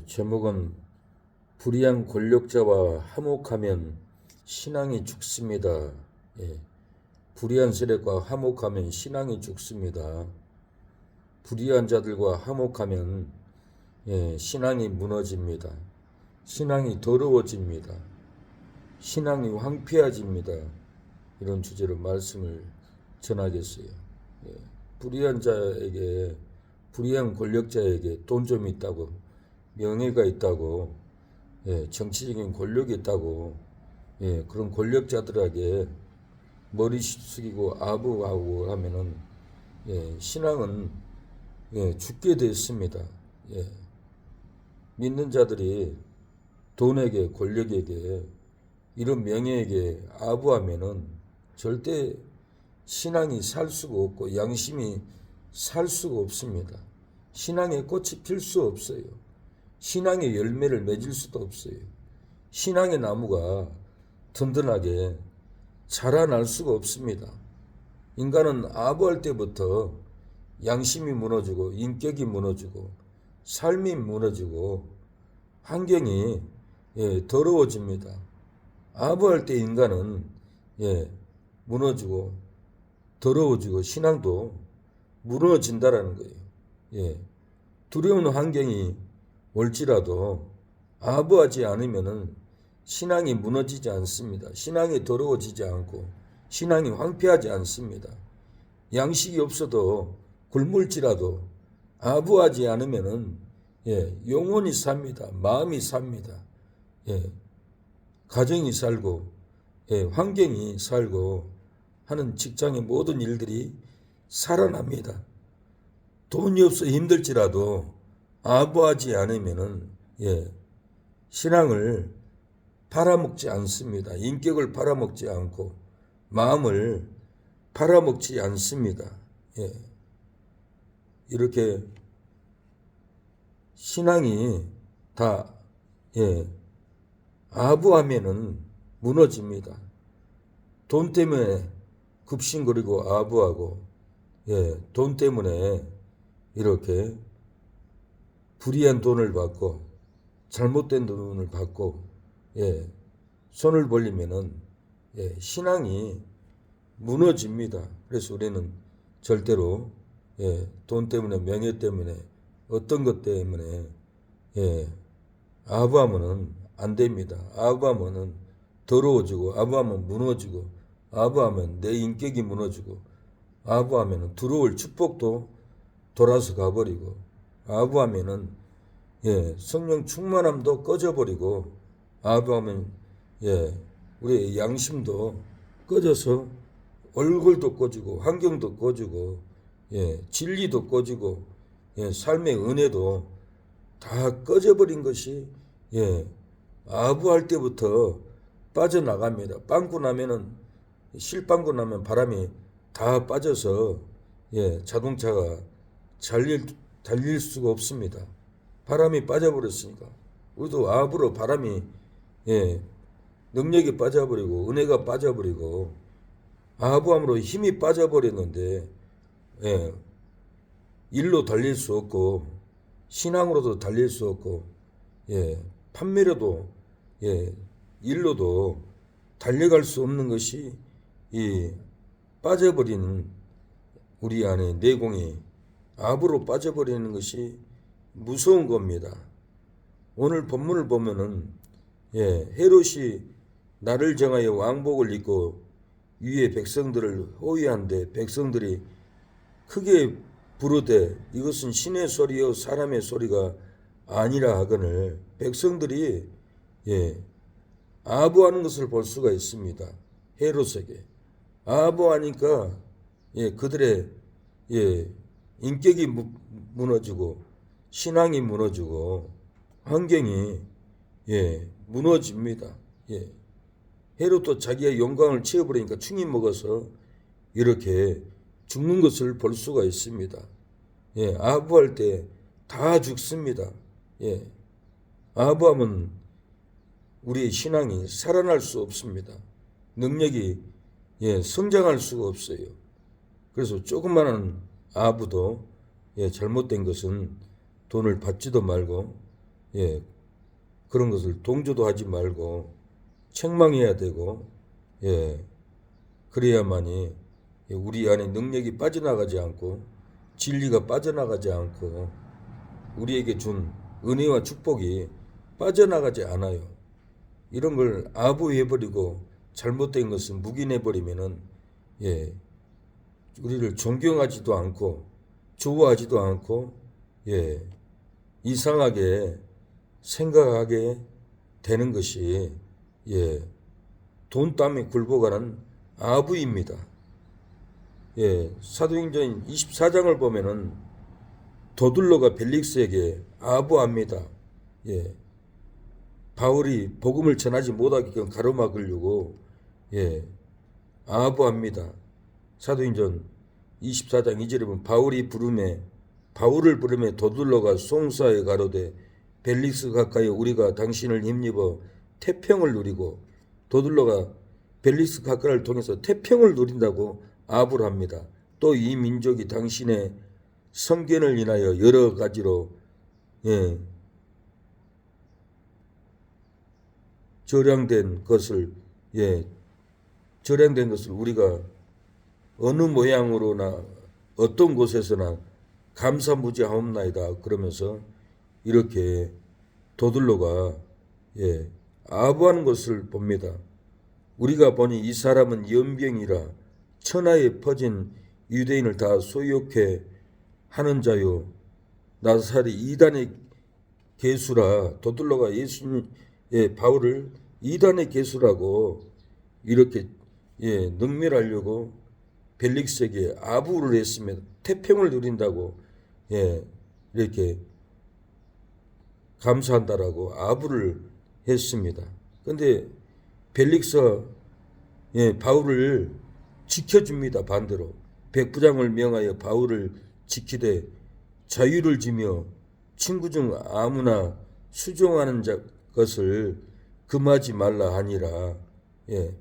제목은 불의한 권력자와 화목하면 신앙이 죽습니다. 불의한 세력과 화목하면 신앙이 죽습니다. 불의한 자들과 화목하면 신앙이 무너집니다. 신앙이 더러워집니다. 신앙이 황폐해집니다. 이런 주제로 말씀을 전하겠어요. 불의한 자에게, 불의한 권력자에게 돈 좀 있다고, 명예가 있다고, 정치적인 권력이 있다고, 그런 권력자들에게 머리 숙이고 아부하고 하면은 신앙은 죽게 됐습니다. 믿는 자들이 돈에게, 권력에게, 이런 명예에게 아부하면은 절대 신앙이 살 수가 없고 양심이 살 수가 없습니다. 신앙의 꽃이 필 수 없어요. 신앙의 열매를 맺을 수도 없어요. 신앙의 나무가 든든하게 자라날 수가 없습니다. 인간은 아부할 때부터 양심이 무너지고 인격이 무너지고 삶이 무너지고 환경이 더러워집니다. 아부할 때 인간은 무너지고 더러워지고 신앙도 무너진다라는 거예요. 두려운 환경이 올지라도 아부하지 않으면은 신앙이 무너지지 않습니다. 신앙이 더러워지지 않고 신앙이 황폐하지 않습니다. 양식이 없어도 굶을지라도 아부하지 않으면은 영혼이 삽니다. 마음이 삽니다. 가정이 살고 환경이 살고 하는 직장의 모든 일들이 살아납니다. 돈이 없어 힘들지라도 아부하지 않으면은 신앙을 팔아먹지 않습니다. 인격을 팔아먹지 않고 마음을 팔아먹지 않습니다. 이렇게 신앙이 다 아부하면은 무너집니다. 돈 때문에 급신거리고 아부하고 돈 때문에 이렇게 불의한 돈을 받고 잘못된 돈을 받고 손을 벌리면은 신앙이 무너집니다. 그래서 우리는 절대로 돈 때문에 명예 때문에 어떤 것 때문에 아부하면은 안 됩니다. 아부하면은 더러워지고 아부하면 무너지고 아부하면 내 인격이 무너지고 아부하면은 들어올 축복도 돌아서 가버리고 아부하면은 성령 충만함도 꺼져버리고 아부하면 우리의 양심도 꺼져서 얼굴도 꺼지고 환경도 꺼지고 진리도 꺼지고 삶의 은혜도 다 꺼져버린 것이 아부할 때부터 빠져나갑니다. 빵꾸 나면은 실빵꾸 나면 바람이 다 빠져서 자동차가 달릴 수가 없습니다. 바람이 빠져버렸으니까 우리도 아부로 바람이 능력이 빠져버리고 은혜가 빠져버리고 아부함으로 힘이 빠져버렸는데 일로 달릴 수 없고 신앙으로도 달릴 수 없고 판매로도 일로도 달려갈 수 없는 것이 이 빠져버리는 우리 안에 내공이 아부로 빠져버리는 것이 무서운 겁니다. 오늘 본문을 보면은 헤롯이 나를 정하여 왕복을 입고 위에 백성들을 호위한데 백성들이 크게 부르되 이것은 신의 소리요 사람의 소리가 아니라 하거늘 백성들이 아부하는 것을 볼 수가 있습니다. 헤롯에게 아부하니까 그들의 인격이 무너지고 신앙이 무너지고 환경이 무너집니다. 헤롯도 자기의 영광을 채워버리니까 충이 먹어서 이렇게 죽는 것을 볼 수가 있습니다. 아부할 때 다 죽습니다. 아부하면 우리의 신앙이 살아날 수 없습니다. 능력이 성장할 수가 없어요. 그래서 조그마한 아부도 잘못된 것은 돈을 받지도 말고 예, 그런 것을 동조도 하지 말고 책망해야 되고, 예, 그래야만이 우리 안에 능력이 빠져나가지 않고 진리가 빠져나가지 않고 우리에게 준 은혜와 축복이 빠져나가지 않아요. 이런 걸 아부해버리고 잘못된 것을 묵인해버리면은, 예, 우리를 존경하지도 않고 좋아하지도 않고, 예, 이상하게 생각하게 되는 것이, 예, 돈 땀에 굴복하는 아부입니다. 예, 사도행전 24장을 보면은 도들로가 벨릭스에게 아부합니다. 예, 바울이 복음을 전하지 못하게끔 가로막으려고, 예, 아부합니다. 사도행전 24장 2절에 보면 바울을 부르매 도들로가 송사에 가로되 벨릭스 가까이 우리가 당신을 힘입어 태평을 누리고, 도들로가 벨릭스 가까이를 통해서 태평을 누린다고 아부를 합니다. 또 이 민족이 당신의 성견을 인하여 여러 가지로, 예, 절량된 것을 우리가 어느 모양으로나 어떤 곳에서나 감사무지하옵나이다. 그러면서 이렇게 도들로가, 예, 아부하는 것을 봅니다. 우리가 보니 이 사람은 연병이라 천하에 퍼진 유대인을 다 소욕해 하는 자요 나사렛 이단의 개수라. 도들로가 바울을 이단의 개수라고 이렇게, 예, 능멸하려고 벨릭스에게 아부를 했습니다. 태평을 누린다고, 예, 이렇게 감사한다라고 아부를 했습니다. 근데 벨릭스가, 예, 바울을 지켜줍니다. 반대로 백부장을 명하여 바울을 지키되 자유를 지며 친구 중 아무나 수종하는 것을 금하지 말라 하니라. 예,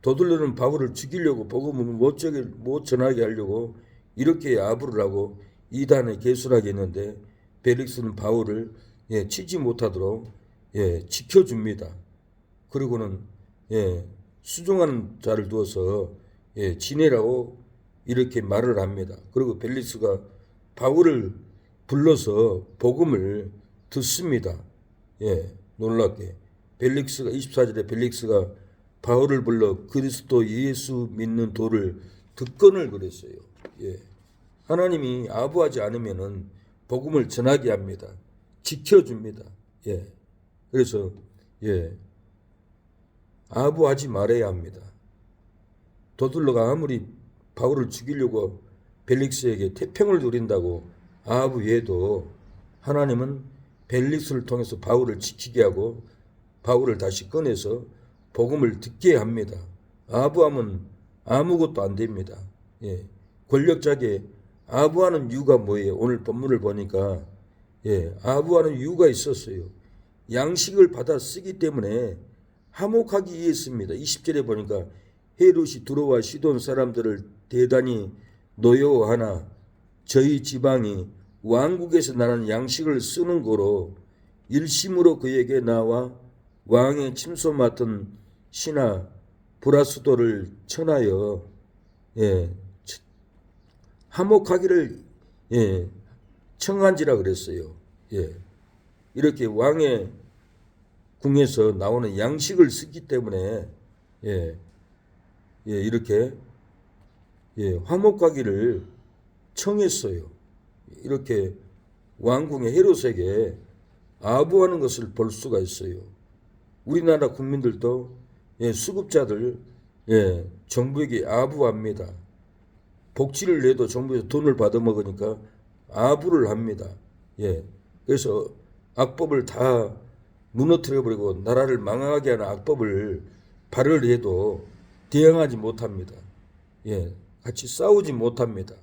도들로는 바울을 죽이려고 복음을 못 전하게 하려고 이렇게 아부를 하고 이단의 개수라게 했는데 벨릭스는 바울을, 예, 치지 못하도록, 예, 지켜줍니다. 그리고는, 예, 수종하는 자를 두어서, 예, 지내라고 이렇게 말을 합니다. 그리고 벨릭스가 바울을 불러서 복음을 듣습니다. 예, 놀랍게 벨릭스가 24절에 벨릭스가 바울을 불러 그리스도 예수 믿는 도를 듣건을 그랬어요. 예, 하나님이 아부하지 않으면은 복음을 전하게 합니다. 지켜줍니다. 예, 그래서, 예, 아부하지 말아야 합니다. 도들로가 아무리 바울을 죽이려고 벨릭스에게 태평을 누린다고 아부해도 하나님은 벨릭스를 통해서 바울을 지키게 하고 바울을 다시 꺼내서 복음을 듣게 합니다. 아부하면 아무것도 안 됩니다. 예, 권력자에게 아부하는 이유가 뭐예요? 오늘 본문을 보니까, 예, 아부하는 이유가 있었어요. 양식을 받아 쓰기 때문에 화목하기 위해서입니다. 20절에 보니까 헤롯이 두로와 시돈 사람들을 대단히 노여워하나 저희 지방이 왕국에서 나는 양식을 쓰는 거로 일심으로 그에게 나와 왕의 침소 맡은 신하 브라스도를 청하여, 예, 화목하기를, 예, 청한지라 그랬어요. 예, 이렇게 왕의 궁에서 나오는 양식을 쓰기 때문에, 예, 예, 이렇게, 예, 화목하기를 청했어요. 이렇게 왕궁의 헤롯에게 아부하는 것을 볼 수가 있어요. 우리나라 국민들도, 예, 수급자들, 예, 정부에게 아부합니다. 복지를 내도 정부에서 돈을 받아먹으니까 아부를 합니다. 예, 그래서 악법을 다 무너뜨려버리고 나라를 망하게 하는 악법을 발을해도 대항하지 못합니다. 예, 같이 싸우지 못합니다.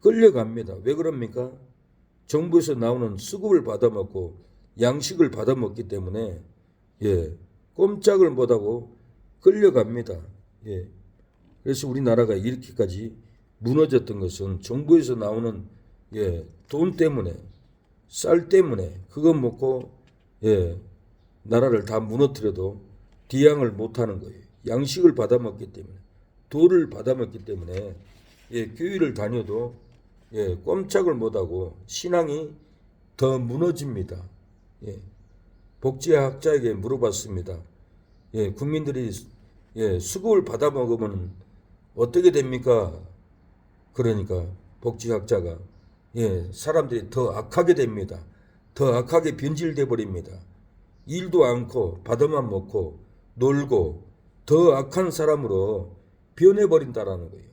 끌려갑니다. 왜 그럽니까? 정부에서 나오는 수급을 받아먹고 양식을 받아먹기 때문에, 예, 꼼짝을 못하고 끌려갑니다. 예, 그래서 우리나라가 이렇게까지 무너졌던 것은 정부에서 나오는, 예, 돈 때문에, 쌀 때문에 그거 먹고 예, 나라를 다 무너뜨려도 뒤양을 못하는 거예요. 양식을 받아먹기 때문에, 도를 받아먹기 때문에 예, 교회를 다녀도 예, 꼼짝을 못하고 신앙이 더 무너집니다. 예, 복지학자에게 물어봤습니다. 예, 국민들이 예, 수급을 받아먹으면 어떻게 됩니까? 그러니까 복지학자가 예, 사람들이 더 악하게 됩니다. 더 악하게 변질돼 버립니다. 일도 않고 받아만 먹고 놀고 더 악한 사람으로 변해버린다라는 거예요.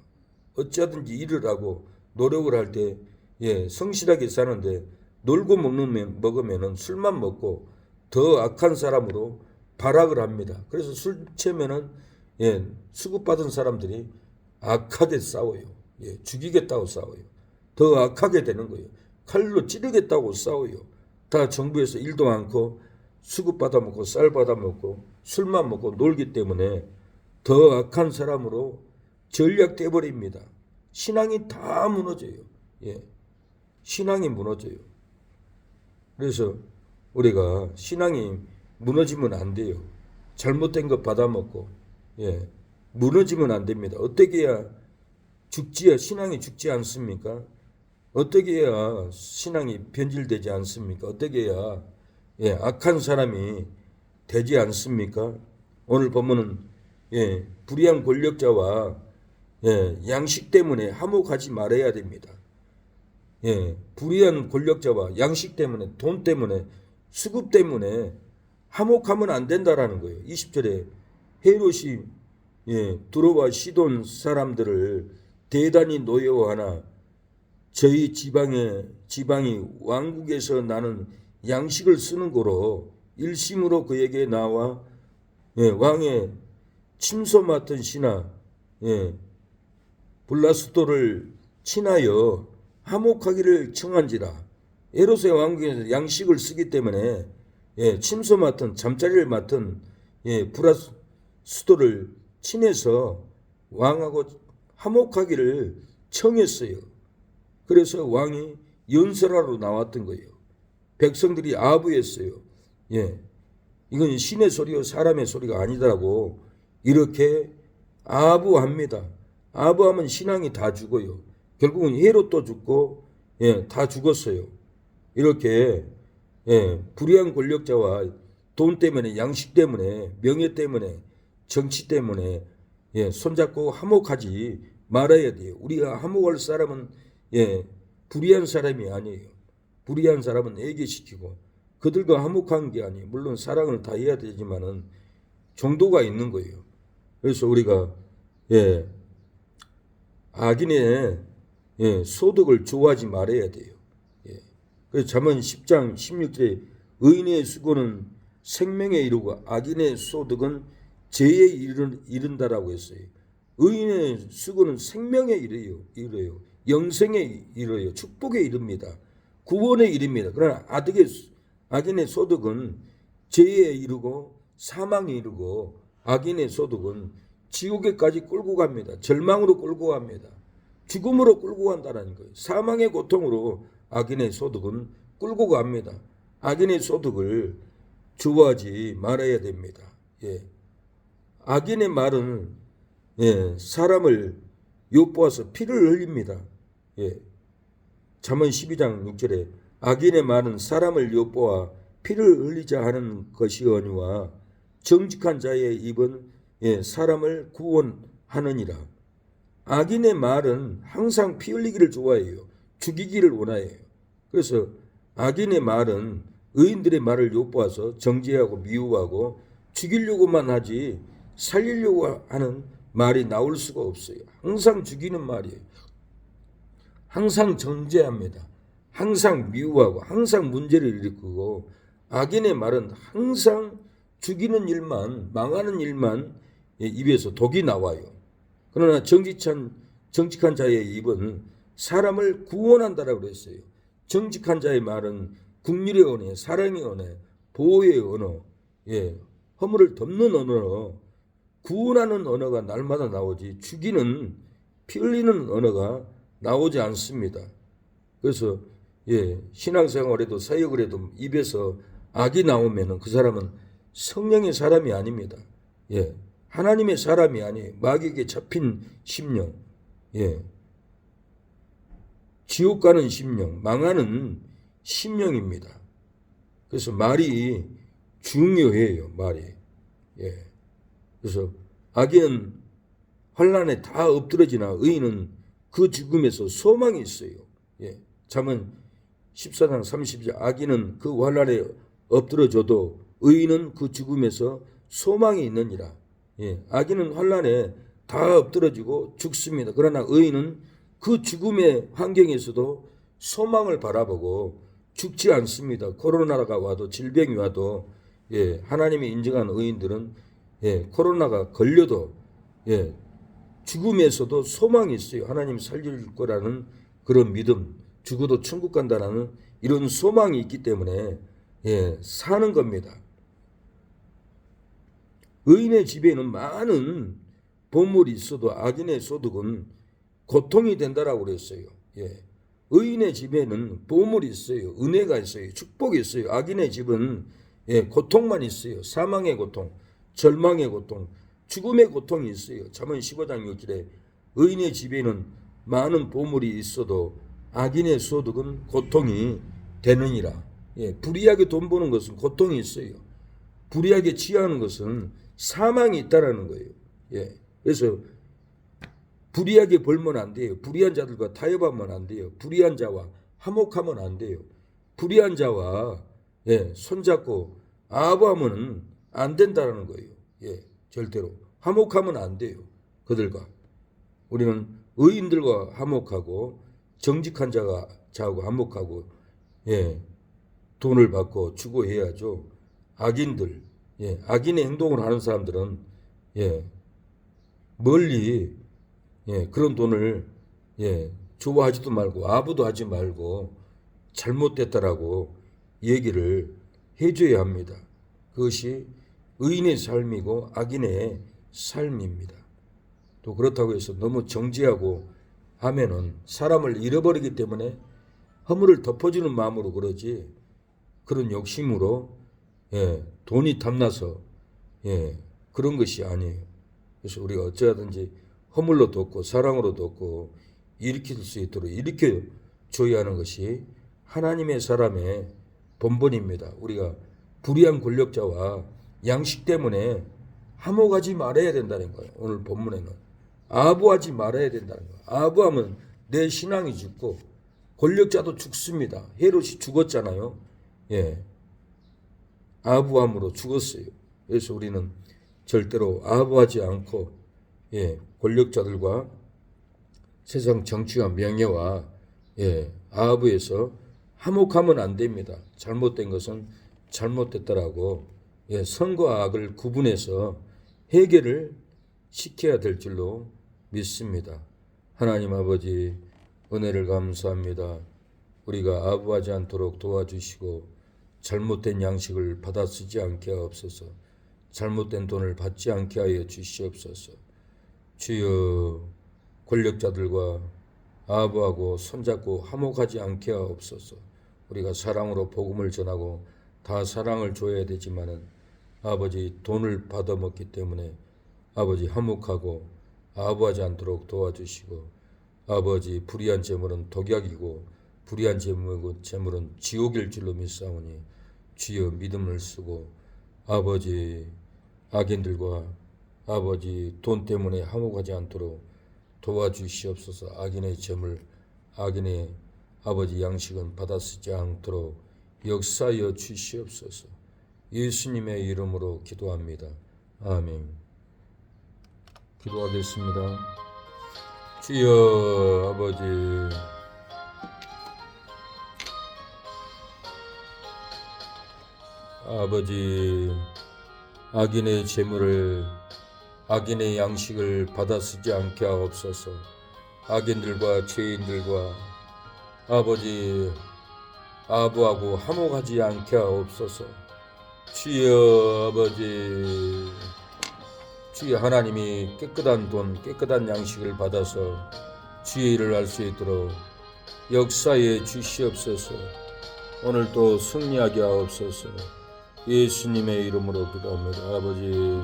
어찌하든지 일을 하고 노력을 할 때 예, 성실하게 사는데 놀고 먹으면은 술만 먹고 더 악한 사람으로 발악을 합니다. 그래서 술 취하면은 예, 수급받은 사람들이 악하게 싸워요. 예, 죽이겠다고 싸워요. 더 악하게 되는 거예요. 칼로 찌르겠다고 싸워요. 다 정부에서 일도 않고 수급 받아먹고 쌀 받아먹고 술만 먹고 놀기 때문에 더 악한 사람으로 전략돼 버립니다. 신앙이 다 무너져요. 예, 신앙이 무너져요. 그래서 우리가 신앙이 무너지면 안 돼요. 잘못된 것 받아먹고 예, 무너지면 안 됩니다. 어떻게 해야 신앙이 죽지 않습니까? 어떻게 해야 신앙이 변질되지 않습니까? 어떻게 해야 예, 악한 사람이 되지 않습니까? 오늘 보면은 예, 불의한 권력자와 예, 양식 때문에 화목하지 말아야 됩니다. 예, 불의한 권력자와 양식 때문에 돈 때문에 수급 때문에 화목하면 안 된다라는 거예요. 20절에 헤롯이 예, 두로와 시돈 사람들을 대단히 노여워하나 저희 지방이 왕국에서 나는 양식을 쓰는 거로 일심으로 그에게 나와 예, 왕의 침소 맡은 신하 예, 블라스도를 친하여 화목하기를 청한지라. 에롯의 왕국에서 양식을 쓰기 때문에 예, 침소 맡은 잠자리를 맡은 예, 블라스도를 친해서 왕하고 화목하기를 청했어요. 그래서 왕이 연설하러 나왔던 거예요. 백성들이 아부했어요. 예, 이건 신의 소리요 사람의 소리가 아니다라고 이렇게 아부합니다. 아부하면 신앙이 다 죽어요. 결국은 헤롯도 죽고 예, 다 죽었어요. 이렇게 예, 불의한 권력자와 돈 때문에 양식 때문에 명예 때문에 정치 때문에 예, 손잡고 화목하지 말아야 돼요. 우리가 화목할 사람은 예, 불의한 사람이 아니에요. 불의한 사람은 애교시키고 그들과 화목한 게 아니에요. 물론 사랑을 다 해야 되지만은 정도가 있는 거예요. 그래서 우리가 예, 악인의 예, 소득을 좋아하지 말아야 돼요. 예. 그래서 잠언 10장 16절에 의인의 수고는 생명에 이르고 악인의 소득은 죄에 이른다라고 했어요. 의인의 수고는 생명에 이르요. 영생에 이르요. 축복에 이릅니다. 구원에 이릅니다. 그러나 악인의 소득은 죄에 이르고 사망에 이르고 악인의 소득은 지옥에까지 끌고 갑니다. 절망으로 끌고 갑니다. 죽음으로 끌고 간다는 거예요. 사망의 고통으로 악인의 소득은 끌고 갑니다. 악인의 소득을 좋아하지 말아야 됩니다. 예. 악인의 말은 예, 사람을 엿보아서 피를 흘립니다. 예. 잠언 12장 6절에 악인의 말은 사람을 엿보아 피를 흘리자 하는 것이거니와 정직한 자의 입은 예, 사람을 구원하느니라. 악인의 말은 항상 피 흘리기를 좋아해요. 죽이기를 원해요. 그래서 악인의 말은 의인들의 말을 엿보아서 정죄하고 미워하고 죽이려고만 하지 살리려고 하는 말이 나올 수가 없어요. 항상 죽이는 말이에요. 항상 정죄합니다. 항상 미워하고 항상 문제를 일으키고 악인의 말은 항상 죽이는 일만 망하는 일만 입에서 독이 나와요. 그러나 정직한 자의 입은 사람을 구원한다라고 그랬어요. 정직한 자의 말은 긍휼의 언어, 사랑의 언어, 보호의 언어, 예, 허물을 덮는 언어, 구원하는 언어가 날마다 나오지 죽이는 피 흘리는 언어가 나오지 않습니다. 그래서 예, 신앙생활에도 사역을 해도 입에서 악이 나오면은 그 사람은 성령의 사람이 아닙니다. 예. 하나님의 사람이 아니에요. 마귀에게 잡힌 심령. 예. 지옥 가는 심령, 망하는 심령입니다. 그래서 말이 중요해요, 말이. 예. 그래서 악인은 환란에 다 엎드러지나 의인은 그 죽음에서 소망이 있어요. 예. 잠언 14장 30절 악인은 그 환란에 엎드러져도 의인은 그 죽음에서 소망이 있느니라. 예. 악인은 환란에 다 엎드러지고 죽습니다. 그러나 의인은 그 죽음의 환경에서도 소망을 바라보고 죽지 않습니다. 코로나가 와도 질병이 와도 예, 하나님이 인정한 의인들은 예, 코로나가 걸려도 예, 죽음에서도 소망이 있어요. 하나님 살릴 거라는 그런 믿음, 죽어도 천국 간다라는 이런 소망이 있기 때문에 예, 사는 겁니다. 의인의 집에는 많은 보물이 있어도 악인의 소득은 고통이 된다라고 그랬어요. 예. 의인의 집에는 보물이 있어요. 은혜가 있어요. 축복이 있어요. 악인의 집은 예, 고통만 있어요. 사망의 고통, 절망의 고통, 죽음의 고통이 있어요. 잠언 15장 6절에 의인의 집에는 많은 보물이 있어도 악인의 소득은 고통이 되느니라. 예, 불의하게 돈 버는 것은 고통이 있어요. 불의하게 취하는 것은 사망이 있다라는 거예요. 예, 그래서 불의하게 벌면 안 돼요. 불의한 자들과 타협하면 안 돼요. 불의한 자와 화목하면 안 돼요. 불의한 자와 예, 손잡고 아부하면 안 된다는 거예요. 예, 절대로 화목하면 안 돼요. 그들과 우리는 의인들과 화목하고 정직한 자하고 화목하고 예, 돈을 받고 주고 해야죠. 악인들, 예, 악인의 행동을 하는 사람들은 예, 멀리 예, 그런 돈을 예, 좋아하지도 말고 아부도 하지 말고 잘못됐다라고 얘기를 해줘야 합니다. 그것이 의인의 삶이고 악인의 삶입니다. 또 그렇다고 해서 너무 정지하고 하면은 사람을 잃어버리기 때문에 허물을 덮어주는 마음으로 그러지 그런 욕심으로 예, 돈이 탐나서 예, 그런 것이 아니에요. 그래서 우리가 어찌하든지 허물로 돕고 사랑으로 돕고 일으킬 수 있도록 일으켜 줘야 하는 것이 하나님의 사람의 본분입니다. 우리가 불의한 권력자와 양식 때문에 화목하지 말아야 된다는 거예요. 오늘 본문에는 아부하지 말아야 된다는 거예요. 아부하면 내 신앙이 죽고 권력자도 죽습니다. 헤롯이 죽었잖아요. 예, 아부함으로 죽었어요. 그래서 우리는 절대로 아부하지 않고 예, 권력자들과 세상 정치와 명예와 예, 아부에서 화목하면 안 됩니다. 잘못된 것은 잘못됐다라고 예, 선과 악을 구분해서 해결을 시켜야 될 줄로 믿습니다. 하나님 아버지 은혜를 감사합니다. 우리가 아부하지 않도록 도와주시고 잘못된 양식을 받아 쓰지 않게 하옵소서. 잘못된 돈을 받지 않게 하여 주시옵소서. 주여 권력자들과 아부하고 손잡고 화목하지 않게 하옵소서. 우리가 사랑으로 복음을 전하고 다 사랑을 줘야 되지만은 아버지 돈을 받아먹기 때문에 아버지 화목하고 아부하지 않도록 도와주시고 아버지 불의한 재물은 독약이고 불의한 재물은 지옥일 줄로 믿사오니 주여 믿음을 쓰고 아버지 악인들과 아버지 돈 때문에 화목하지 않도록 도와주시옵소서. 악인의 재물 악인의 아버지 양식은 받아 쓰지 않도록 역사하여 주시옵소서. 예수님의 이름으로 기도합니다. 아멘. 기도하겠습니다. 주여 아버지 아버지 악인의 재물을 악인의 양식을 받아 쓰지 않게 하옵소서. 악인들과 죄인들과 아버지 아부하고 화목하지 않게 하옵소서. 주여 아버지 주여 하나님이 깨끗한 돈 깨끗한 양식을 받아서 주의 일을 할 수 있도록 역사해 주시옵소서. 오늘도 승리하게 하옵소서. 예수님의 이름으로 기도합니다. 아버지